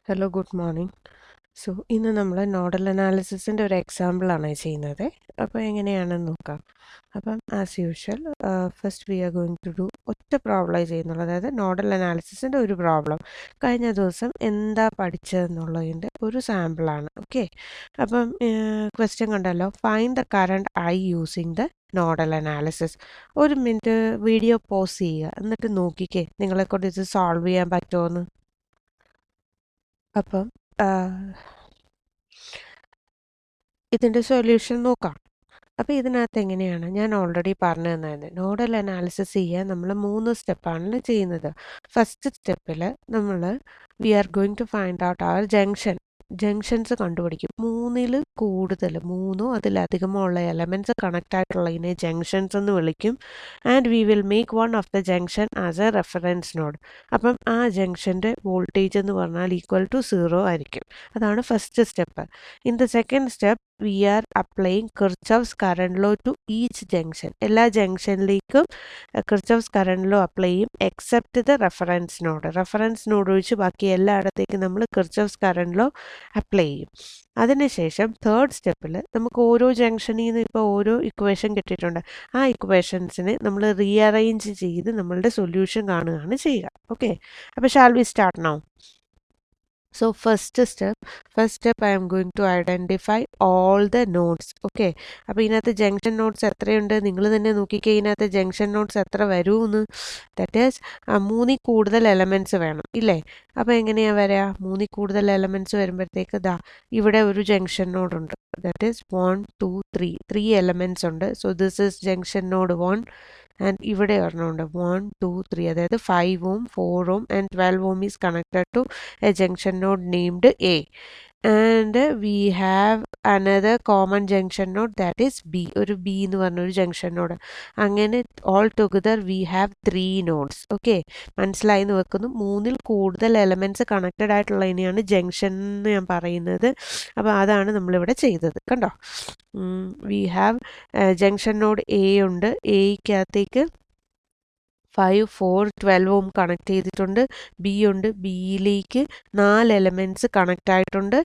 Hello good morning. ഇന്ന് നമ്മൾ nodal അനാലിസിസിൻ്റെ ഒരു എക്സാമ്പിളാണ് ചെയ്യുന്നത്. അപ്പോൾ എങ്ങനെയാണെന്ന് നോക്കാം. അപ്പം as usual first we are going to do ഒറ്റ പ്രോബ്ലം ചെയ്യുന്നുള്ളൂ, അതായത് നോഡൽ അനാലിസിസിൻ്റെ ഒരു പ്രോബ്ലം. കഴിഞ്ഞ ദിവസം എന്താ പഠിച്ചതെന്നുള്ളതിൻ്റെ ഒരു സാമ്പിളാണ്. ഓക്കെ, അപ്പം ക്വസ്റ്റ്യൻ കണ്ടല്ലോ, find the current I using the nodal analysis. ഒരു മിനിറ്റ് വീഡിയോ പോസ് ചെയ്യുക, എന്നിട്ട് നോക്കിക്കേ നിങ്ങളെക്കൊണ്ട് ഇത് സോൾവ് ചെയ്യാൻ പറ്റുമോയെന്ന്. അപ്പം ഇതിൻ്റെ സൊല്യൂഷൻ നോക്കാം. അപ്പോൾ ഇതിനകത്ത് എങ്ങനെയാണ്, ഞാൻ ഓൾറെഡി പറഞ്ഞു തന്നായിരുന്നു, നോഡൽ അനാലിസിസ് ചെയ്യാൻ നമ്മൾ 3 സ്റ്റെപ്പാണല്ലോ ചെയ്യുന്നത്. ഫസ്റ്റ് സ്റ്റെപ്പിൽ നമ്മൾ we are going to find out our junctions കണ്ടുപിടിക്കും. 3-ൽ കൂടുതൽ, 3-ഓ അതിലധികമോ ഉള്ള എലമെൻറ്റ്സ് കണക്റ്റ് ആയിട്ടുള്ളതിനെ ജംഗ്ഷൻസ് എന്ന് വിളിക്കും. And we will make one of the junction as a reference node. അപ്പം ആ ജംഗ്ഷൻ്റെ വോൾട്ടേജ് എന്ന് പറഞ്ഞാൽ ഈക്വൽ ടു 0 ആയിരിക്കും. അതാണ് first step. In the second step we are applying Kirchhoff's current law to each junction. എല്ലാ ജംഗ്ഷനിലേക്കും കിർച്ചോഫ്സ് കറണ്ട് ലോ അപ്ലൈ ചെയ്യും, except the reference node ഒഴിച്ച് ബാക്കി എല്ലായിടത്തേക്കും നമ്മൾ കിർച്ചോഫ്സ് കറണ്ട് ലോ അപ്ലൈ ചെയ്യും. അതിനുശേഷം തേർഡ് സ്റ്റെപ്പിൽ നമുക്ക് ഓരോ ജംഗ്ഷനിൽ നിന്ന് ഇപ്പോൾ ഓരോ ഇക്വേഷൻ കിട്ടിയിട്ടുണ്ട്. ആ ഇക്വേഷൻസിനെ നമ്മൾ റീഅറേഞ്ച് ചെയ്ത് നമ്മളുടെ സൊല്യൂഷൻ കാണുകയാണ് ചെയ്യുക. ഓക്കെ, അപ്പോൾ shall we start now. So first step I am going to identify all the nodes. Okay, അപ്പോൾ ഇതിനകത്ത് ജംഗ്ഷൻ നോട്ട്സ് എത്രയുണ്ട് നിങ്ങൾ തന്നെ നോക്കിക്കേ. ഇതിനകത്ത് ജംഗ്ഷൻ നോട്ട്സ് എത്ര വരുമെന്ന്. ദാറ്റ് ഈസ് 3-ൽ കൂടുതൽ എലമെൻറ്റ്സ് വേണം ഇല്ലേ. അപ്പോൾ എങ്ങനെയാണ് വരിക? 3-ൽ കൂടുതൽ എലമെൻറ്റ്സ് വരുമ്പോഴത്തേക്ക് ഇവിടെ ഒരു ജംഗ്ഷൻ നോഡ് ഉണ്ട്. ദാറ്റ് ഈസ് 1 2 3 എലമെൻറ്റ്സ് ഉണ്ട്. So this is junction node 1. And ഇവിടെ ഒരെണ്ണമുണ്ട് 1 2 3, അതായത് 5 ohm 4 ohm and 12 ohm is connected to a junction node named A. And we have another common junction node, that is B. ഒരു B എന്ന് പറഞ്ഞൊരു junction node. അങ്ങനെ all together we have 3 nodes. Okay, മനസ്സിലായി എന്ന് വെക്കുന്നു. 3-ൽ കൂടുതൽ elements connected ആയിട്ടുള്ളതിനെയാണ് junction എന്ന് ഞാൻ പറയുന്നത്. അപ്പോൾ അതാണ് നമ്മളിവിടെ ചെയ്തത്. കണ്ടോ, we have junction node A ഉണ്ട്. എയ്ക്കകത്തേക്ക് 5 4 12 ohm കണക്ട് ചെയ്തിട്ടുണ്ട്. ബി ഉണ്ട്, ബിയിലേക്ക് 4 എലമെൻറ്റ്സ് കണക്റ്റ് ആയിട്ടുണ്ട്.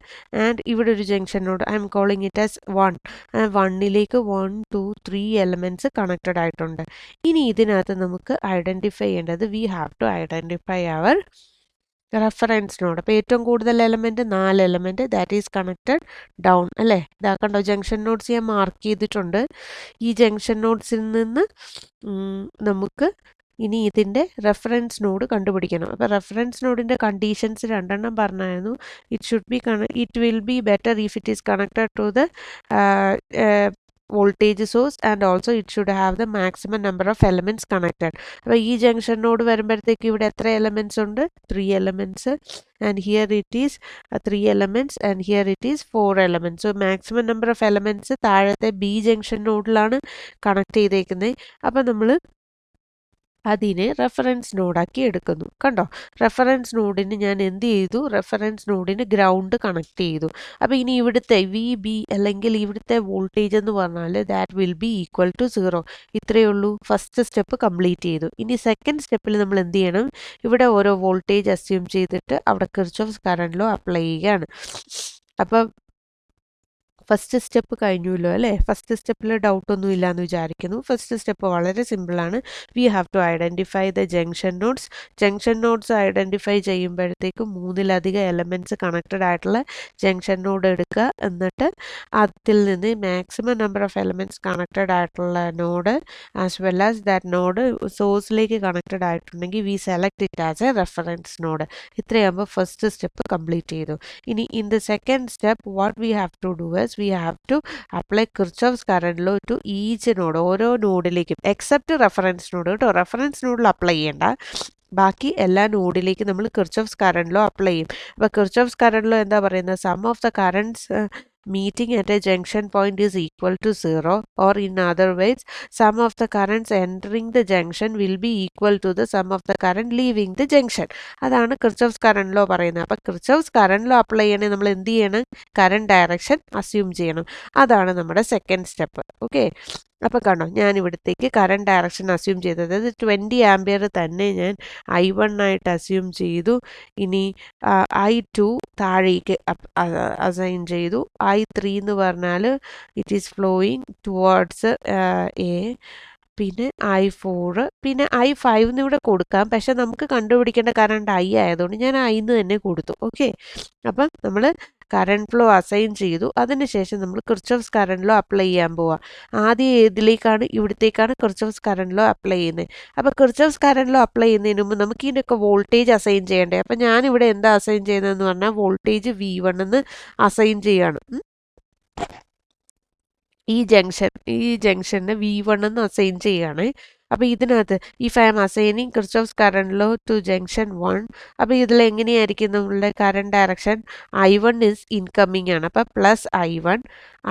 ആൻഡ് ഇവിടെ ഒരു junction node, I'm calling it as 1. 1-ലേക്ക് 1 2 3 എലമെൻറ്റ്സ് കണക്റ്റഡ് ആയിട്ടുണ്ട്. ഇനി ഇതിനകത്ത് നമുക്ക് ഐഡൻറ്റിഫൈ ചെയ്യേണ്ടത്, we have to identify our reference node. അപ്പോൾ ഏറ്റവും കൂടുതൽ element 4 element, that is connected down അല്ലേ. ഇതാക്കണ്ടോ, ജംഗ്ഷൻ നോട്ട്സ് ഞാൻ മാർക്ക് ചെയ്തിട്ടുണ്ട്. ഈ ജംഗ്ഷൻ നോട്ട്സിൽ നിന്ന് നമുക്ക് ഇനി ഇതിൻ്റെ റെഫറൻസ് നോഡ് കണ്ടുപിടിക്കണം. അപ്പോൾ റെഫറൻസ് നോഡിൻ്റെ കണ്ടീഷൻസ് 2 പറഞ്ഞായിരുന്നു. It will be better if it is connected to the voltage source and also it should have the maximum number of elements connected. അപ്പോൾ ഈ ജംഗ്ഷൻ നോഡ് വരുമ്പോഴത്തേക്ക് ഇവിടെ എത്ര എലമെൻറ്റ്സ് ഉണ്ട്? 3 elements. And here it is 3 elements and here it is 4 elements. So maximum number of elements താഴത്തെ B junction നോഡിലാണ് connect ചെയ്തേക്കുന്നത്. അപ്പോൾ നമ്മൾ അതിനെ റെഫറൻസ് നോഡാക്കി എടുക്കുന്നു. കണ്ടോ, റെഫറൻസ് നോഡിന് ഞാൻ എന്ത് ചെയ്തു? റെഫറൻസ് നോഡിന് ഗ്രൗണ്ട് കണക്ട് ചെയ്തു. അപ്പോൾ ഇനി ഇവിടുത്തെ വി ബി അല്ലെങ്കിൽ ഇവിടുത്തെ വോൾട്ടേജ് എന്ന് പറഞ്ഞാൽ that will be equal to 0. ഇത്രയേ ഉള്ളൂ. ഫസ്റ്റ് സ്റ്റെപ്പ് കംപ്ലീറ്റ് ചെയ്തു. ഇനി സെക്കൻഡ് സ്റ്റെപ്പിൽ നമ്മൾ എന്ത് ചെയ്യണം? ഇവിടെ ഓരോ വോൾട്ടേജ് അസ്യൂം ചെയ്തിട്ട് അവിടെ കിർച്ചോഫ്സ് കറണ്ട് ലോ അപ്ലൈ ചെയ്യുകയാണ്. അപ്പം ഫസ്റ്റ് സ്റ്റെപ്പ് കഴിഞ്ഞല്ലോ അല്ലേ. ഫസ്റ്റ് സ്റ്റെപ്പിൽ ഡൗട്ടൊന്നും ഇല്ലയെന്ന് വിചാരിക്കുന്നു. ഫസ്റ്റ് സ്റ്റെപ്പ് വളരെ സിമ്പിളാണ്. We have to identify the junction nodes. Junction nodes identify ചെയ്യുമ്പോഴത്തേക്കും 3-ലധികം എലമെൻറ്റ്സ് കണക്റ്റഡ് ആയിട്ടുള്ള ജംഗ്ഷൻ നോഡ് എടുക്കുക. എന്നിട്ട് അതിൽ നിന്ന് maximum number of elements connected ആയിട്ടുള്ള node as well as that node സോഴ്സിലേക്ക് കണക്റ്റഡ് ആയിട്ടുണ്ടെങ്കിൽ we select it as a reference node. ഇത്രയാകുമ്പോൾ ഫസ്റ്റ് സ്റ്റെപ്പ് കംപ്ലീറ്റ് ചെയ്തു. ഇനി in the second step what we have to do is we have to apply Kirchhoff's current law to each node. ഓരോ നോഡിലേക്കും except reference node കേട്ടോ. Reference നോഡിൽ apply ചെയ്യേണ്ട, ബാക്കി എല്ലാ നോഡിലേക്കും നമ്മൾ കിർച്ചോഫ്സ് കറണ്ട് ലോ അപ്ലൈ ചെയ്യും. അപ്പോൾ കിർച്ചോഫ്സ് കറണ്ട് ലോ എന്താ പറയുന്നത്? Sum of the currents meeting at a junction point is equal to 0, or in other words sum of the currents entering the junction will be equal to the sum of the current leaving the junction. അതാണ് Kirchhoff's current law പറയുന്നത്. അപ്പോൾ Kirchhoff's current law apply ചെയ്യണമെങ്കിൽ നമ്മൾ എന്ത് ചെയ്യണം? Current direction assume ചെയ്യണം. അതാണ് നമ്മുടെ സെക്കൻഡ് സ്റ്റെപ്പ്. ഓക്കെ, അപ്പോൾ കണ്ടോ, ഞാൻ ഇവിടത്തേക്ക് കറണ്ട് ഡയറക്ഷൻ അസ്യൂം ചെയ്തത്, അത് 20 ആംപിയർ തന്നെ ഞാൻ I1 ആയിട്ട് അസ്യൂം ചെയ്തു. ഇനി I2 താഴേക്ക് അസൈൻ ചെയ്തു. I3 എന്ന് പറഞ്ഞാൽ it is flowing towards A. പിന്നെ I4, പിന്നെ I5 എന്ന് ഇവിടെ കൊടുക്കാം, പക്ഷെ നമുക്ക് കണ്ടുപിടിക്കേണ്ട കറണ്ട് I ആയതുകൊണ്ട് ഞാൻ I എന്ന് തന്നെ കൊടുത്തു. ഓക്കെ, അപ്പം നമ്മൾ കറണ്ട് ഫ്ലോ അസൈൻ ചെയ്തു. അതിനുശേഷം നമ്മൾ കിർച്ചോഫ്സ് കറണ്ട് ലോ അപ്ലൈ ചെയ്യാൻ പോവാം. ആദ്യം ഏതിലേക്കാണ്? ഇവിടത്തേക്കാണ് കിർച്ചോഫ്സ് കറണ്ട് ലോ അപ്ലൈ ചെയ്യുന്നത്. അപ്പോൾ കിർച്ചോഫ്സ് കറണ്ട് ലോ അപ്ലൈ ചെയ്യുന്നതിന് മുമ്പ് നമുക്ക് ഇതിൻ്റെയൊക്കെ വോൾട്ടേജ് അസൈൻ ചെയ്യണ്ടേ. അപ്പം ഞാനിവിടെ എന്താ അസൈൻ ചെയ്യുന്നതെന്ന് പറഞ്ഞാൽ വോൾട്ടേജ് V1 എന്ന് അസൈൻ ചെയ്യാണ്. ഈ ജംഗ്ഷന് V1 എന്ന് അസൈൻ ചെയ്യാണ്. അപ്പോൾ ഇതിനകത്ത് if I am assigning Kirchhoff's current law to junction 1, അപ്പോൾ ഇതിൽ എങ്ങനെയായിരിക്കും നമ്മളുടെ current direction? I1 is incoming ആണ്, അപ്പോൾ പ്ലസ് I1,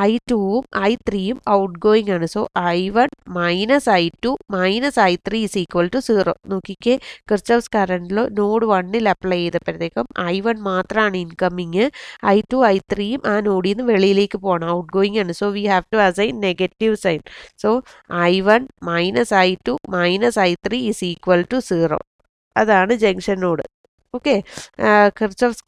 I2ഉം I3യും ഔട്ട് ഗോയിങ് ആണ്. So I1 minus I2 minus I3 is equal to 0. നോക്കിക്കേ, കിർച്ചോഫ്സ് കറണ്ട് ലോ നോഡ് 1ൽ അപ്ലൈ ചെയ്തപ്പോഴത്തേക്കും I1 മാത്രമാണ് ഇൻകമ്മിങ്, I2 I3യും ആ നോഡിൽ നിന്ന് വെളിയിലേക്ക് പോകണം, ഔട്ട് ഗോയിങ് ആണ്. So we have to assign negative sign. So I1 minus I2 minus I3 is equal to 0. അതാണ് junction node. Okay, Kirchhoff's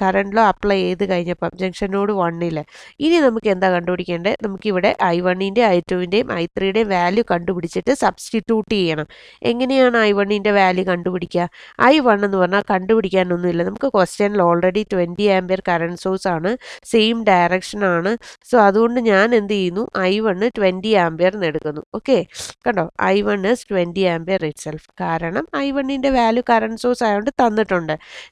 current law apply ചെയ്ത് കഴിഞ്ഞപ്പം ജംഗ്ഷൻ നോഡ് 1ൽ ഇനി നമുക്ക് എന്താ കണ്ടുപിടിക്കേണ്ടത്? നമുക്കിവിടെ I1ൻ്റെയും I2ൻ്റെയും I3യുടെയും വാല്യൂ കണ്ടുപിടിച്ചിട്ട് സബ്സ്റ്റിറ്റ്യൂട്ട് ചെയ്യണം. എങ്ങനെയാണ് I1ൻ്റെ വാല്യൂ കണ്ടുപിടിക്കുക? I1 എന്ന് പറഞ്ഞാൽ കണ്ടുപിടിക്കാനൊന്നുമില്ല, നമുക്ക് ക്വസ്റ്റ്യനിൽ ഓൾറെഡി 20 ആംപിയർ കറണ്ട് സോഴ്സ് ആണ്, സെയിം ഡയറക്ഷനാണ്. സോ അതുകൊണ്ട് ഞാൻ എന്ത് ചെയ്യുന്നു? I1 20 ആംപിയർ എന്ന് എടുക്കുന്നു. ഓക്കെ, കണ്ടോ, I1 is 20 ampere it self, കാരണം I1ൻ്റെ വാല്യൂ കറണ്ട് സോഴ്സ് ആയതുകൊണ്ട് തന്നിട്ടുണ്ട്.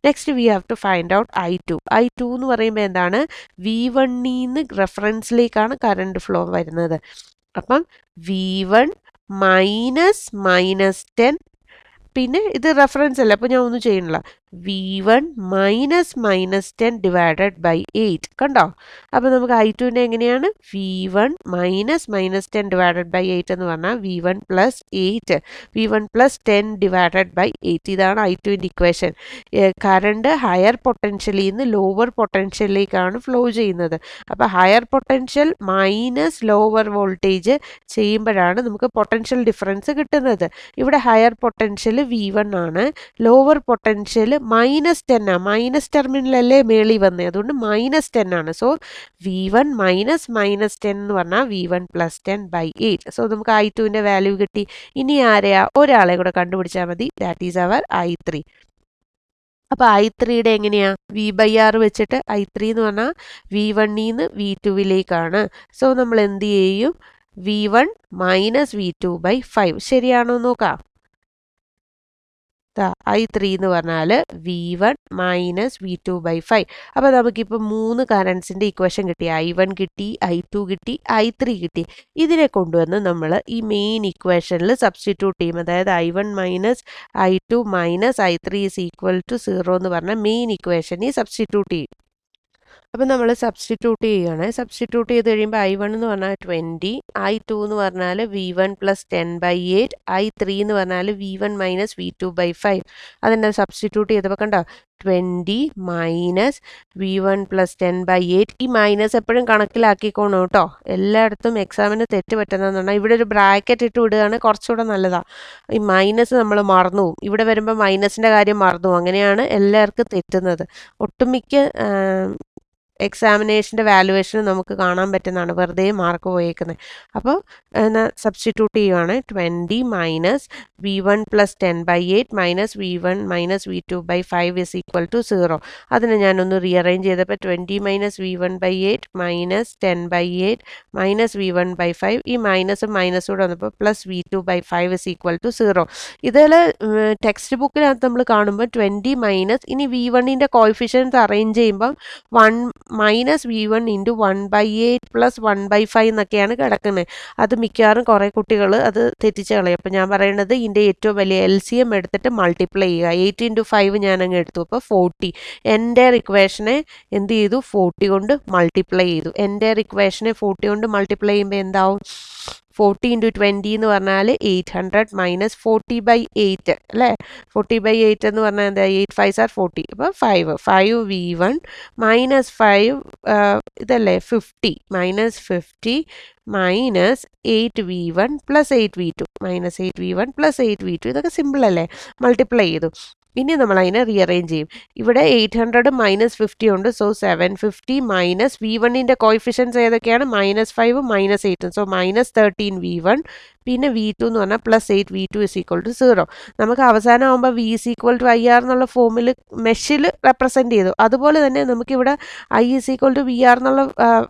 Next we have to find out I2. I2 എന്ന് പറയുമ്പോൾ എന്താണ്? V1 നിന്ന് റെഫറൻസിലേക്കാണ് കറണ്ട് ഫ്ലോ വരുന്നത്. അപ്പം V1 മൈനസ് 10, പിന്നെ ഇത് റെഫറൻസ് അല്ല, അപ്പോൾ ഞാൻ ഒന്നും ചെയ്യണില്ല. V1 minus 10 divided by 8. കണ്ടോ, അപ്പോൾ നമുക്ക് I2ൻ്റെ എങ്ങനെയാണ്? V1 മൈനസ് 10 ഡിവൈഡഡ് ബൈ 8 എന്ന് പറഞ്ഞാൽ V1 plus 8, V1 plus 10 divided by 8. ഇതാണ് I2ൻ്റെ ഇക്വേഷൻ. കറണ്ട് ഹയർ പൊട്ടൻഷ്യലിൽ നിന്ന് ലോവർ പൊട്ടൻഷ്യലിലേക്കാണ് ഫ്ലോ ചെയ്യുന്നത്. അപ്പോൾ higher potential minus lower voltage ചെയ്യുമ്പോഴാണ് നമുക്ക് പൊട്ടൻഷ്യൽ ഡിഫറൻസ് കിട്ടുന്നത്. ഇവിടെ ഹയർ പൊട്ടൻഷ്യൽ V1 ആണ്, ലോവർ പൊട്ടൻഷ്യൽ -10 ആണ്. മൈനസ് ടെർമിനലല്ലേ മേളി വന്നേ, അതുകൊണ്ട് -10 ആണ്. സോ V1 മൈനസ് 10 എന്ന് പറഞ്ഞാൽ V1 പ്ലസ് 10 ബൈ 8. സോ നമുക്ക് I2ൻ്റെ വാല്യൂ കിട്ടി. ഇനി ആരെയാ? ഒരാളെ കൂടെ കണ്ടുപിടിച്ചാൽ മതി, ദാറ്റ് ഈസ് അവർ I3. അപ്പോൾ I3യുടെ എങ്ങനെയാ? V/R വെച്ചിട്ട് I3 എന്ന് പറഞ്ഞാൽ V1 നിന്ന് V2ലേക്കാണ്. സോ നമ്മൾ എന്ത് ചെയ്യും? V1 minus V2 by 5. ശരിയാണോ നോക്കാം. I3 എന്ന് പറഞ്ഞാൽ V1 മൈനസ് V2 ബൈ 5. അപ്പോൾ നമുക്കിപ്പോൾ 3 കറൻസിൻ്റെ ഇക്വേഷൻ കിട്ടി. I1 കിട്ടി, I2 കിട്ടി, I3 കിട്ടി. ഇതിനെ കൊണ്ടുവന്ന് നമ്മൾ ഈ മെയിൻ ഇക്വേഷനിൽ സബ്സ്റ്റിറ്റ്യൂട്ട് ചെയ്യും. അതായത് I1 minus I2 minus I3 is equal to 0 എന്ന് പറഞ്ഞാൽ മെയിൻ ഇക്വേഷനിൽ സബ്സ്റ്റിറ്റ്യൂട്ട് ചെയ്യും. അപ്പം നമ്മൾ സബ്സ്റ്റിറ്റ്യൂട്ട് ചെയ്യുകയാണ്. സബ്സ്റ്റിറ്റ്യൂട്ട് ചെയ്ത് കഴിയുമ്പോൾ I1 എന്ന് പറഞ്ഞാൽ 20, I2 എന്ന് പറഞ്ഞാൽ V1 പ്ലസ് 10 ബൈ 8, I3 എന്ന് പറഞ്ഞാൽ V1 മൈനസ് V2 ബൈ 5. അതിൻ്റെ സബ്സ്റ്റിറ്റ്യൂട്ട് ചെയ്തപ്പോൾ കണ്ടോ, 20 മൈനസ് V1 പ്ലസ് 10 ബൈ 8. ഈ മൈനസ് എപ്പോഴും കണക്കിലാക്കിക്കോണം കേട്ടോ, എല്ലായിടത്തും എക്സാമിന് തെറ്റ് പറ്റുന്നതെന്ന് പറഞ്ഞാൽ ഇവിടെ ഒരു ബ്രാക്കറ്റ് ഇട്ട് വിടുകയാണ് കുറച്ചുകൂടെ നല്ലതാണ്. ഈ മൈനസ് നമ്മൾ മറന്നു പോകും, ഇവിടെ വരുമ്പോൾ മൈനസിൻ്റെ കാര്യം മറന്നു പോകും, അങ്ങനെയാണ് എല്ലാവർക്കും തെറ്റുന്നത്. ഒട്ടുമിക്ക എക്സാമിനേഷൻ്റെ വാലുവേഷൻ നമുക്ക് കാണാൻ പറ്റുന്നതാണ്, വെറുതെ മാർക്ക് പോയേക്കുന്നത്. അപ്പോൾ സബ്സ്റ്റിറ്റ്യൂട്ട് ചെയ്യുവാണ്. 20 minus V1 plus 10 by 8 minus V1 minus V2 by 5 is equal to 0. അതിനെ ഞാനൊന്ന് റീഅറേഞ്ച് ചെയ്തപ്പോൾ 20 minus V1 by 8 minus 10 by 8 minus V1 by 5, ഈ മൈനസും കൂടെ വന്നപ്പോൾ plus V2 by 5 is equal to 0. ഇതിൽ ടെക്സ്റ്റ് ബുക്കിനകത്ത് നമ്മൾ കാണുമ്പോൾ 20 മൈനസ്, ഇനി V1ൻ്റെ കോയിഫിഷ്യൻസ് അറേഞ്ച് ചെയ്യുമ്പം 1 മൈനസ് V1 ഇൻറ്റു 1/8 പ്ലസ് 1/5 എന്നൊക്കെയാണ് കിടക്കുന്നത്. അത് മിക്കവാറും കുറേ കുട്ടികൾ അത് തെറ്റിച്ച് കളയും. അപ്പോൾ ഞാൻ പറയുന്നത് ഇതിൻ്റെ ഏറ്റവും വലിയ LCM എടുത്തിട്ട് മൾട്ടിപ്ലൈ ചെയ്യുക. 8 ഇൻറ്റു 5 ഞാനങ്ങ് എടുത്തു, അപ്പോൾ 40. എൻ്റെ ഇക്വേഷനെ എന്ത് ചെയ്തു? 40 കൊണ്ട് മൾട്ടിപ്ലൈ ചെയ്തു. എൻ്റെ ഇക്വേഷനെ 40 കൊണ്ട് മൾട്ടിപ്ലൈ ചെയ്യുമ്പോൾ എന്താവും? 40 ഇൻറ്റു 20 എന്ന് പറഞ്ഞാൽ 800 മൈനസ് 40/8 അല്ലേ? 40/8 എന്ന് പറഞ്ഞാൽ എന്താ? 8 5s are 40. അപ്പോൾ 5v1 മൈനസ് 5 ഇതല്ലേ 50 minus 50 minus 8v1 plus 8v2 minus 8v1 plus 8v2 ഇതൊക്കെ സിമ്പിൾ അല്ലേ? മൾട്ടിപ്ലൈ ചെയ്തു. ഇനി നമ്മൾ അതിനെ റീഅറേഞ്ച് ചെയ്യും. ഇവിടെ 800 മൈനസ് 50 ഉണ്ട്. സോ 750 മൈനസ് v1ൻ്റെ കോയിഫിഷ്യൻസ് ഏതൊക്കെയാണ്? -5 -8. സോ -13v1 പിന്നെ v2 എന്ന് പറഞ്ഞാൽ +8v2 = 0. നമുക്ക് അവസാനം ആകുമ്പോൾ v = IR എന്നുള്ള ഫോമിൽ മെഷിൽ റെപ്രസെൻറ്റ് ചെയ്തു. അതുപോലെ തന്നെ നമുക്കിവിടെ I = VR എന്നുള്ള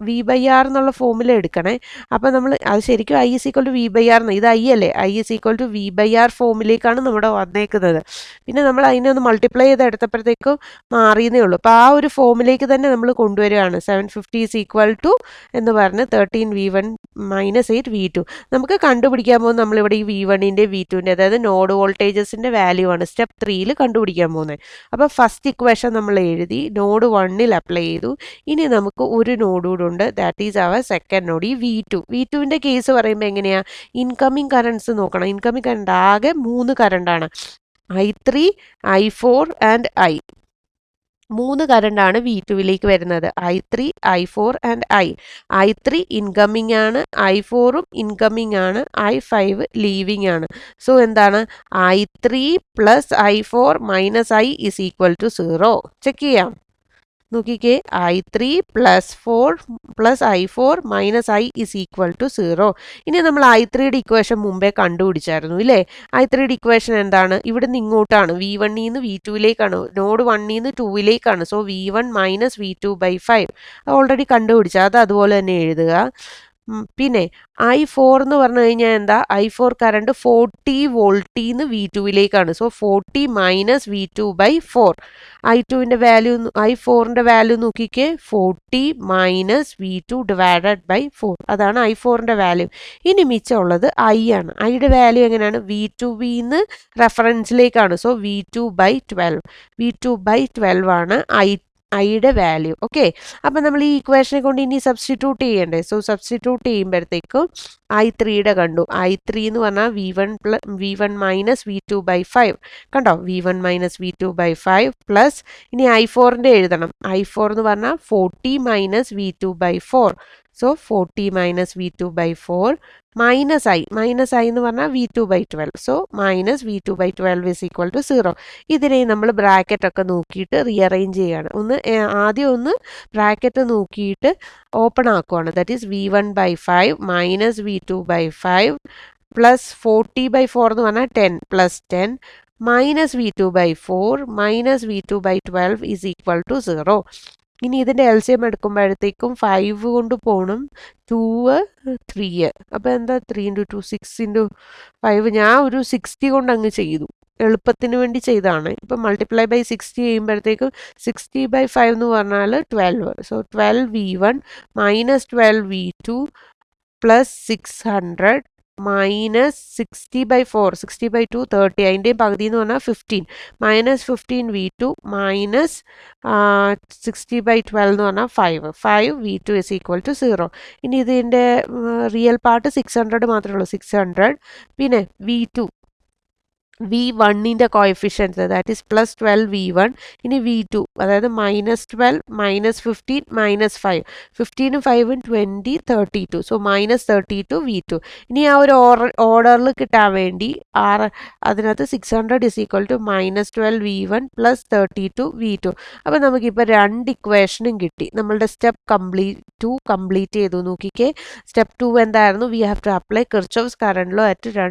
v/r എന്നുള്ള ഫോമിൽ എടുക്കണേ. അപ്പോൾ നമ്മൾ അത് ശരിക്കും I = v/r എന്ന്, ഇത് I അല്ലേ? I = v/r ഫോമിലേക്കാണ് നമ്മുടെ വന്നേക്കുന്നത്. പിന്നെ നമ്മൾ അതിനെ ഒന്ന് മൾട്ടിപ്ലൈ ചെയ്ത് എടുത്തപ്പോഴത്തേക്കും മാറിയെന്നേ ഉള്ളൂ. അപ്പോൾ ആ ഒരു ഫോമിലേക്ക് തന്നെ നമ്മൾ കൊണ്ടുവരികയാണ്. 750 = എന്ന് പറഞ്ഞ് 13v1 -8v2. നമുക്ക് കണ്ടുപിടിക്കാൻ പോകുന്നത് നമ്മളിവിടെ ഈ v1ൻ്റെ v2ൻ്റെ അതായത് നോഡ് വോൾട്ടേജസിൻ്റെ വാല്യൂ ആണ് സ്റ്റെപ്പ് 3യിൽ കണ്ടുപിടിക്കാൻ പോകുന്നത്. അപ്പോൾ ഫസ്റ്റ് ഇക്വേഷൻ നമ്മൾ എഴുതി നോഡ് 1ൽ അപ്ലൈ ചെയ്തു. ഇനി നമുക്ക് ഒരു നോഡ് കൂടെ ഉണ്ട്, that is our second node. ഈ v2ൻ്റെ കേസ് പറയുമ്പോൾ എങ്ങനെയാണ്? ഇൻകമിങ് കറൻസ് നോക്കണം. ഇൻകമിങ് കറണ്ട് ആകെ 3 കറണ്ടാണ്, I3, I4 ആൻഡ് I. 3 കറണ്ടാണ് v2വിലേക്ക് വരുന്നത്, I3, I4 and I. I3 incoming ആണ്, I4ഉം ഇൻകമിങ് ആണ്, I5 ലീവിങ് ആണ്. സോ എന്താണ്? I3 + I4 - I = 0. ചെക്ക് ചെയ്യാം. നോക്കിക്കേ, I3 + 4 + I4 - I = 0. ഇനി നമ്മൾ I3യുടെ ഇക്വേഷൻ മുമ്പേ കണ്ടുപിടിച്ചായിരുന്നു ഇല്ലേ? I3യുടെ ഇക്വേഷൻ എന്താണ്? ഇവിടെ നിന്ന് ഇങ്ങോട്ടാണ്, v1ൽ നിന്ന് v2വിലേക്കാണ്, നോഡ് 1ൽ നിന്ന് 2വിലേക്കാണ്. സോ v1 - v2/5 ഓൾറെഡി കണ്ടുപിടിച്ച അത് അതുപോലെ തന്നെ എഴുതുക. പിന്നെ I4 എന്ന് പറഞ്ഞു കഴിഞ്ഞാൽ എന്താ? I4 കറണ്ട് 40 വോൾട്ടിൽ നിന്ന് v2വിലേക്കാണ്. So 40 - v2/4. I2ൻ്റെ വാല്യൂ, I4ൻ്റെ വാല്യൂ നോക്കിക്കേ, 40 - v2/4. അതാണ് I4ൻ്റെ വാല്യൂ. ഇനി മിച്ചമുള്ളത് I ആണ്. Iയുടെ വാല്യൂ എങ്ങനെയാണ്? v2വിൽ നിന്ന് റെഫറൻസിലേക്കാണ്. സോ v2/12 ആണ് ഐയുടെ വാല്യൂ. ഓക്കെ, അപ്പം നമ്മൾ ഈ ഇക്വേഷനെ കൊണ്ട് ഇനി സബ്സ്റ്റിറ്റ്യൂട്ട് ചെയ്യണ്ടേ? സോ സബ്സ്റ്റിറ്റ്യൂട്ട് ചെയ്യുമ്പോഴത്തേക്കും I3യുടെ കണ്ടു. I3 എന്ന് പറഞ്ഞാൽ v1 - v2/5. കണ്ടോ? v1 - v2/5 പ്ലസ് ഇനി I4ൻ്റെ എഴുതണം. I4 എന്ന് പറഞ്ഞാൽ 40 - v2/4. So 40 - v2/4 minus I എന്ന് പറഞ്ഞാൽ v2/12. So -v2/12 = 0. ഇതിനെ നമ്മൾ ബ്രാക്കറ്റ് ഒക്കെ നോക്കിയിട്ട് റീഅറേഞ്ച് ചെയ്യുകയാണ്. ആദ്യം ഒന്ന് ബ്രാക്കറ്റ് നോക്കിയിട്ട് ഓപ്പൺ ആക്കുവാണ്. That is v1/5 - v2/5 plus 40/4 എന്ന് പറഞ്ഞാൽ 10 + 10 മൈനസ് v2/4 - v2/12 = 0. ഇനി ഇതിൻ്റെ LCM എടുക്കുമ്പോഴത്തേക്കും 5 കൊണ്ട് പോകണം, 2 3. അപ്പോൾ എന്താ 3 × 2 6 × 5. ഞാൻ ഒരു 60 കൊണ്ട് അങ്ങ് ചെയ്തു, എളുപ്പത്തിന് വേണ്ടി ചെയ്താണ്. ഇപ്പം മൾട്ടിപ്ലൈ ബൈ 60 ചെയ്യുമ്പോഴത്തേക്കും 60/5 എന്ന് പറഞ്ഞാൽ 12. So 12v1 - 12v2 plus 600 minus 60/4, 60/2 30. അതിൻ്റെയും പകുതി എന്ന് പറഞ്ഞാൽ 15 മൈനസ് 15v2 മൈനസ് 60/12 എന്ന് പറഞ്ഞാൽ 5v2 = 0. ഇനി ഇതിൻ്റെ റിയൽ പാർട്ട് 600 മാത്രമേ ഉള്ളൂ, 600. പിന്നെ v1ൻ്റെ കോഎഫിഷ്യൻസ് ദാറ്റ് ഈസ് +12v1. ഇനി v2 അതായത് -12 -15 -5. 15ഉം 5ഉം 20 32. So -32 v2. ഇനി ആ ഒരു ഓർഡറിൽ കിട്ടാൻ വേണ്ടി അതിനകത്ത് 600 = -12v1 + 32 v2. അപ്പോൾ നമുക്കിപ്പോൾ 2 ഇക്വേഷനും കിട്ടി. നമ്മളുടെ സ്റ്റെപ്പ് 2 കംപ്ലീറ്റ് ചെയ്തു. നോക്കിക്കേ, സ്റ്റെപ്പ് 2 എന്തായിരുന്നു? We have to apply Kirchhoff's current law at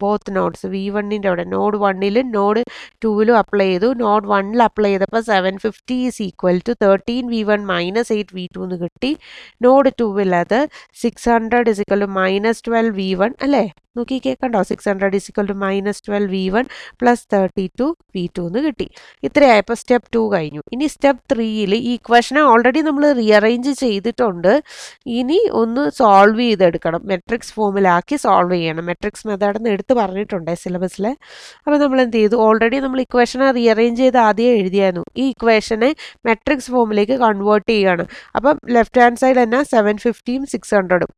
both nodes. v1ൻ്റെ അവിടെ നോഡ് 1ലും നോഡ് 2ലും അപ്ലൈ ചെയ്തു. നോഡ് 1ൽ അപ്ലൈ ചെയ്തപ്പോൾ 750 = 13v1 - 8v2 എന്ന് കിട്ടി. നോഡ് 2ൽ അത് 600 = -12v1 അല്ലേ? നോക്കിക്കേ, കണ്ടോ? 600 = -12v1 + 32v2 എന്ന് കിട്ടി. ഇത്രയായപ്പോൾ സ്റ്റെപ്പ് 2 കഴിഞ്ഞു. ഇനി സ്റ്റെപ്പ് 3ൽ ഈ ഇക്വേഷനെ ഓൾറെഡി നമ്മൾ റീഅറേഞ്ച് ചെയ്തിട്ടുണ്ട്. ഇനി ഒന്ന് സോൾവ് ചെയ്തെടുക്കണം, മെട്രിക്സ് ഫോമിലാക്കി സോൾവ് ചെയ്യണം. മെട്രിക്സ് മെത്തേഡ് എടുത്ത് പറഞ്ഞിട്ടുണ്ട് സിലബസിൽ. അപ്പോൾ നമ്മൾ എന്ത് ചെയ്തു? ഓൾറെഡി നമ്മൾ ഇക്വേഷനെ റീഅറേഞ്ച് ചെയ്ത് ആദ്യം എഴുതിയായിരുന്നു. ഈ ഇക്വേഷനെ മെട്രിക്സ് ഫോമിലേക്ക് കൺവേർട്ട് ചെയ്യുകയാണ്. അപ്പം ലെഫ്റ്റ് ഹാൻഡ് സൈഡ് തന്നെ 750ഉം 600ഉം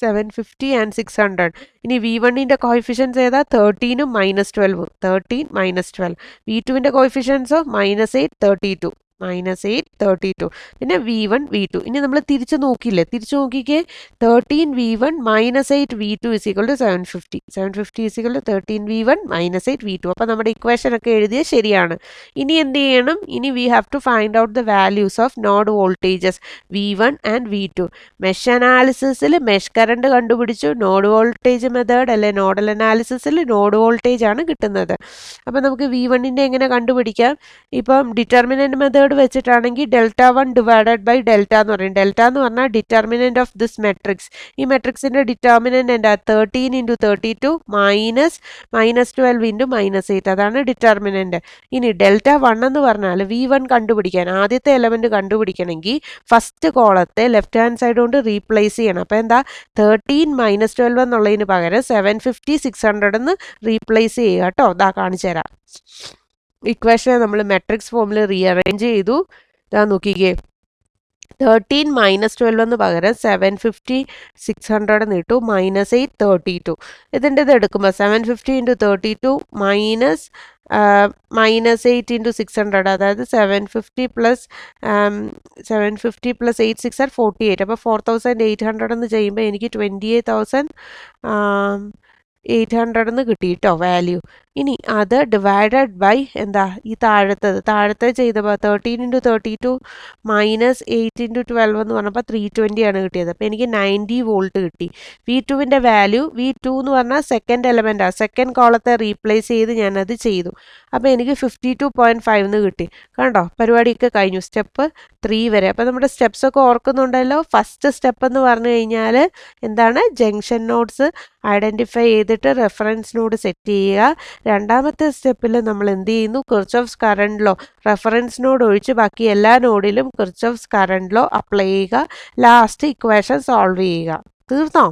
750 ആൻഡ് 600. ഇനി V1ൻ്റെ കോയിഫിഷ്യൻസ് ഏതാ? 13ഉം -12ഉം. 13 -12. V2ൻ്റെ കോയിഫിഷ്യൻസോ -8 32. -8 32. പിന്നെ V1 V2. ഇനി നമ്മൾ തിരിച്ച് നോക്കില്ലേ? തിരിച്ചു നോക്കിക്കേ. 13 V1 -8 V2 is equal to 750. 750 is equal to 13 V1 -8 V2. അപ്പോൾ നമ്മുടെ ഇക്വേഷൻ ഒക്കെ എഴുതിയത് ശരിയാണ്. ഇനി എന്ത് ചെയ്യണം? ഇനി we have to find out the values of node voltages V1 and V2. Mesh അനാലിസിസിൽ മെഷ് കറണ്ട് കണ്ടുപിടിച്ചു. നോഡ് വോൾട്ടേജ് മെത്തേഡ് അല്ലെ നോഡൽ അനാലിസിസിൽ നോഡ് വോൾട്ടേജ് ആണ് കിട്ടുന്നത്. അപ്പോൾ നമുക്ക് V1ൻ്റെ എങ്ങനെ കണ്ടുപിടിക്കാം? ഇപ്പം ഡിറ്റർമിനൻറ്റ് മെത്തേഡ് വെച്ചിട്ടാണെങ്കിൽ Δ1 ഡിവൈഡഡ് ബൈ ഡെൽറ്റ എന്ന് പറയും. ഡെൽറ്റ എന്ന് പറഞ്ഞാൽ ഡിറ്റർമിനൻറ്റ് ഓഫ് ദിസ് മെട്രിക്സ്. ഈ മെട്രിക്സിൻ്റെ ഡിറ്റർമിനൻറ്റ് എന്താ? 13 ഇൻറ്റു 32 -12 ഇൻറ്റു -8. അതാണ് ഡിറ്റർമിനൻറ്റ്. ഇനി Δ1 എന്ന് പറഞ്ഞാൽ V1 കണ്ടുപിടിക്കാൻ ആദ്യത്തെ എലമെൻറ്റ് കണ്ടുപിടിക്കണമെങ്കിൽ ഫസ്റ്റ് കോളത്തെ ലെഫ്റ്റ് ഹാൻഡ് സൈഡ് കൊണ്ട് റീപ്ലേസ് ചെയ്യണം. അപ്പോൾ എന്താ? 13 -12 എന്നുള്ളതിന് പകരം 750 600 എന്ന് റീപ്ലേസ് ചെയ്യുക കേട്ടോ. ഇതാ കാണിച്ചു തരാം. ഇക്വേഷനെ നമ്മൾ മെട്രിക്സ് ഫോമിൽ റീഅറേഞ്ച് ചെയ്തു. ഇതാ നോക്കിക്കേ. 13 -12 എന്ന് പകരം 750 600 എന്ന് ഇട്ടു. -8 32. ഇതിൻ്റെ ഇത് എടുക്കുമ്പോൾ 750 ഇൻറ്റു 32 -8 ഇൻറ്റു 600, അതായത് 750 പ്ലസ് 8 6 ആർ 48. അപ്പോൾ 4800 എന്ന് ചെയ്യുമ്പോൾ എനിക്ക് 28,800 എന്ന് കിട്ടി കേട്ടോ വാല്യൂ. ഇനി അത് ഡിവൈഡഡ് ബൈ എന്താ? ഈ താഴത്തെ ചെയ്തപ്പോൾ 13 ഇൻറ്റു 32 -8 ഇൻറ്റു 12 എന്ന് പറഞ്ഞപ്പോൾ 320 ആണ് കിട്ടിയത്. അപ്പോൾ എനിക്ക് 90 വോൾട്ട് കിട്ടി. V2ൻ്റെ വാല്യൂ, V2 എന്ന് പറഞ്ഞാൽ സെക്കൻഡ് എലമെൻറ്റാണ്. സെക്കൻഡ് കോളത്തെ റീപ്ലേസ് ചെയ്ത് ഞാനത് ചെയ്തു. അപ്പോൾ എനിക്ക് 52.5 എന്ന് കിട്ടി. കണ്ടോ? പരിപാടിയൊക്കെ കഴിഞ്ഞു. സ്റ്റെപ്പ് 3 വരെ. അപ്പോൾ നമ്മുടെ സ്റ്റെപ്സ് ഒക്കെ ഓർക്കുന്നുണ്ടല്ലോ. ഫസ്റ്റ് സ്റ്റെപ്പ് എന്ന് പറഞ്ഞു കഴിഞ്ഞാൽ എന്താണ്? ജംഗ്ഷൻ നോഡ്സ് ഐഡൻറ്റിഫൈ ചെയ്തിട്ട് റെഫറൻസ് നോഡ് സെറ്റ് ചെയ്യുക. രണ്ടാമത്തെ സ്റ്റെപ്പിൽ നമ്മൾ എന്ത് ചെയ്യുന്നു? Kirchhoff's current law reference node ഒഴിച്ച് ബാക്കി എല്ലാ നോഡിലും കിർച്ചോഫ്സ് കറണ്ട് ലോ അപ്ലൈ ചെയ്യുക. ലാസ്റ്റ് ഇക്വേഷൻ സോൾവ് ചെയ്യുക. തീർന്നോ?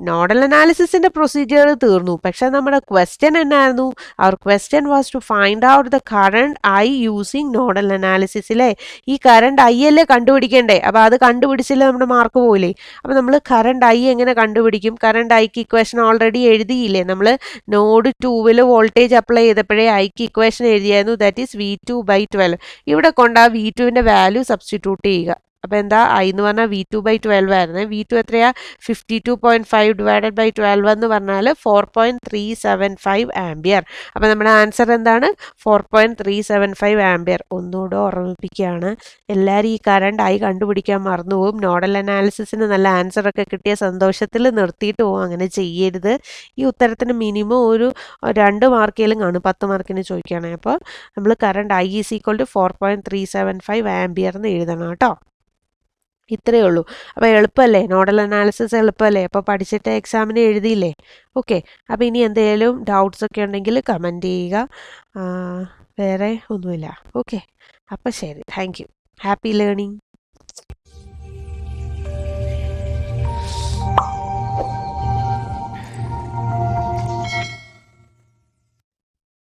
നോഡൽ അനാലിസിസിൻ്റെ പ്രൊസീജിയർ തീർന്നു. പക്ഷെ നമ്മുടെ ക്വസ്റ്റ്യൻ എന്നായിരുന്നു? അവർ question was to find out the current I using nodal അനാലിസിസിലെ. ഈ കറണ്ട് ഐ അല്ലേ കണ്ടുപിടിക്കണ്ടേ? അപ്പോൾ അത് കണ്ടുപിടിച്ചില്ല നമ്മുടെ മാർക്ക് പോയില്ലേ? അപ്പോൾ നമ്മൾ കറണ്ട് ഐ എങ്ങനെ കണ്ടുപിടിക്കും? കറണ്ട് ഐക്ക് ഇക്വേഷൻ ഓൾറെഡി എഴുതിയില്ലേ? നമ്മൾ നോഡ് 2-ൽ വോൾട്ടേജ് അപ്ലൈ ചെയ്തപ്പോഴേ ഐക്ക് ഇക്വേഷൻ എഴുതിയായിരുന്നു. That is V2/12. ഇവിടെ കൊണ്ട് ആ V2ൻ്റെ വാല്യൂ സബ്സ്റ്റിറ്റ്യൂട്ട് ചെയ്യുക. അപ്പോൾ എന്താ? ഐ എന്ന് പറഞ്ഞാൽ V2/12 ആയിരുന്നു. V2 എത്രയാ? 52.5 ഡിവൈഡഡ് ബൈ 12 എന്ന് പറഞ്ഞാൽ 4.375 ആംബിയർ. അപ്പോൾ നമ്മുടെ ആൻസർ എന്താണ്? 4.375 ആംബിയർ. ഒന്നുകൂടെ ഓർമ്മിപ്പിക്കുകയാണ്, എല്ലാവരും ഈ കറണ്ട് ഐ കണ്ടുപിടിക്കാൻ മറന്നുപോകും. നോഡൽ അനാലിസിസിന് നല്ല ആൻസറൊക്കെ കിട്ടിയ സന്തോഷത്തിൽ നിർത്തിയിട്ട് പോകും. അങ്ങനെ ചെയ്യരുത്. ഈ ഉത്തരത്തിന് മിനിമം ഒരു 2 മാർക്കെങ്കിലും കാണും. 10 മാർക്കിന് ചോദിക്കുകയാണെങ്കിൽ. അപ്പോൾ നമ്മൾ current I is equal to 4.375 ampere എന്ന് എഴുതണം കേട്ടോ. ഇത്രയേ ഉള്ളൂ. അപ്പോൾ എളുപ്പമല്ലേ? നോഡൽ അനാലിസിസ് എളുപ്പമല്ലേ? അപ്പോൾ പഠിച്ചിട്ട് എക്സാമിന് എഴുതിയില്ലേ? ഓക്കെ. അപ്പോൾ ഇനി എന്തെങ്കിലും ഡൗട്ട്സ് ഒക്കെ ഉണ്ടെങ്കിൽ കമൻറ്റ് ചെയ്യുക. വേറെ ഒന്നുമില്ല. ഓക്കെ. അപ്പോൾ ശരി. Thank you. Happy learning.